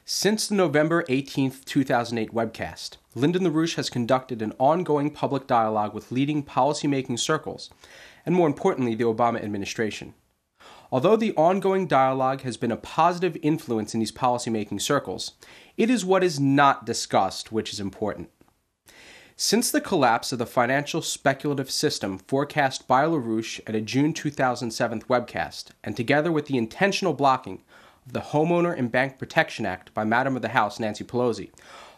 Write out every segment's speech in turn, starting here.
Since the November 18, 2008 webcast, Lyndon LaRouche has conducted an ongoing public dialogue with leading policymaking circles, and more importantly, the Obama administration. Although the ongoing dialogue has been a positive influence in these policymaking circles, it is what is not discussed which is important. Since the collapse of the financial speculative system forecast by LaRouche at a June 2007 webcast, and together with the intentional blocking of the Homeowner and Bank Protection Act by Madam of the House Nancy Pelosi,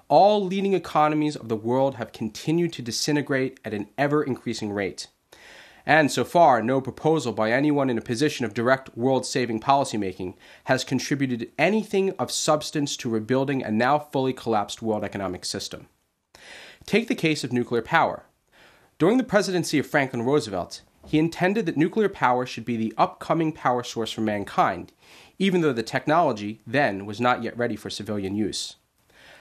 all leading economies of the world have continued to disintegrate at an ever-increasing rate. And so far, no proposal by anyone in a position of direct world-saving policymaking has contributed anything of substance to rebuilding a now fully collapsed world economic system. Take the case of nuclear power. During the presidency of Franklin Roosevelt, he intended that nuclear power should be the upcoming power source for mankind, even though the technology then was not yet ready for civilian use.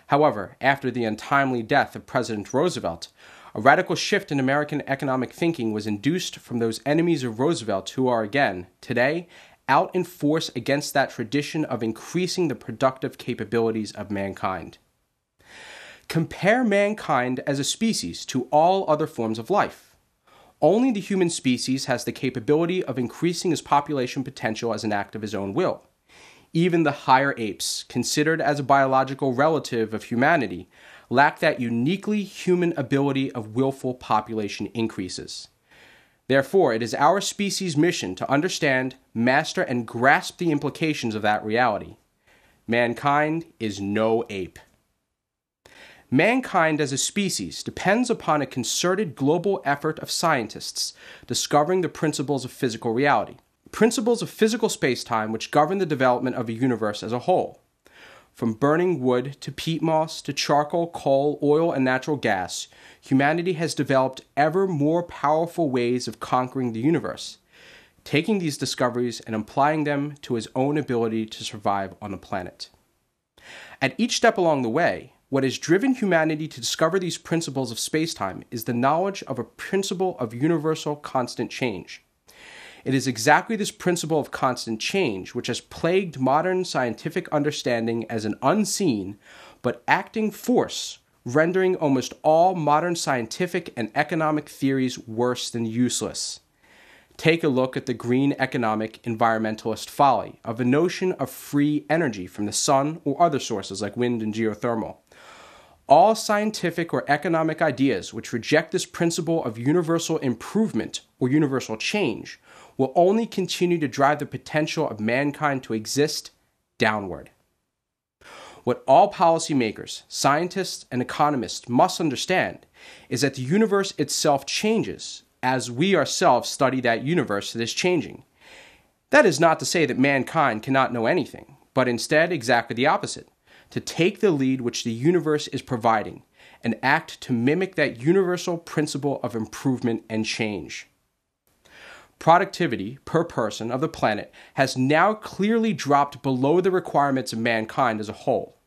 However, after the untimely death of President Roosevelt, a radical shift in American economic thinking was induced from those enemies of Roosevelt who are again, today, out in force against that tradition of increasing the productive capabilities of mankind. Compare mankind as a species to all other forms of life. Only the human species has the capability of increasing his population potential as an act of his own will. Even the higher apes, considered as a biological relative of humanity, lack that uniquely human ability of willful population increases. Therefore, it is our species' mission to understand, master, and grasp the implications of that reality. Mankind is no ape. Mankind as a species depends upon a concerted global effort of scientists discovering the principles of physical reality, principles of physical space-time which govern the development of a universe as a whole. From burning wood to peat moss to charcoal, coal, oil, and natural gas, humanity has developed ever more powerful ways of conquering the universe, taking these discoveries and applying them to his own ability to survive on the planet. At each step along the way, what has driven humanity to discover these principles of space-time is the knowledge of a principle of universal constant change. It is exactly this principle of constant change which has plagued modern scientific understanding as an unseen but acting force, rendering almost all modern scientific and economic theories worse than useless. Take a look at the green economic environmentalist folly of a notion of free energy from the sun or other sources like wind and geothermal. All scientific or economic ideas which reject this principle of universal improvement or universal change will only continue to drive the potential of mankind to exist downward. What all policymakers, scientists, and economists must understand is that the universe itself changes as we ourselves study that universe that is changing. That is not to say that mankind cannot know anything, but instead exactly the opposite. To take the lead which the universe is providing and act to mimic that universal principle of improvement and change. Productivity per person of the planet has now clearly dropped below the requirements of mankind as a whole.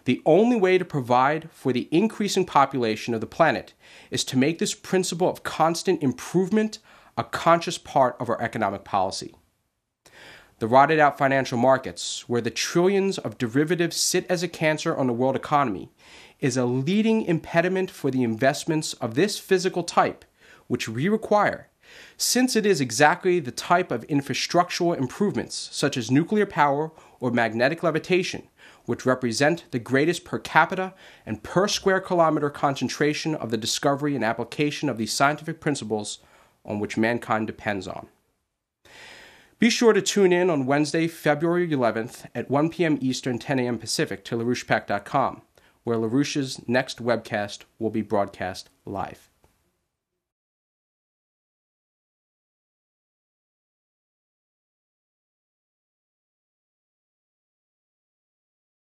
The only way to provide for the increasing population of the planet is to make this principle of constant improvement a conscious part of our economic policy. The rotted out financial markets, where the trillions of derivatives sit as a cancer on the world economy, is a leading impediment for the investments of this physical type, which we require, since it is exactly the type of infrastructural improvements, such as nuclear power or magnetic levitation, which represent the greatest per capita and per square kilometer concentration of the discovery and application of these scientific principles on which mankind depends on. Be sure to tune in on Wednesday, February 11th at 1 p.m. Eastern, 10 a.m. Pacific to LaRouchePeck.com, where LaRouche's next webcast will be broadcast live.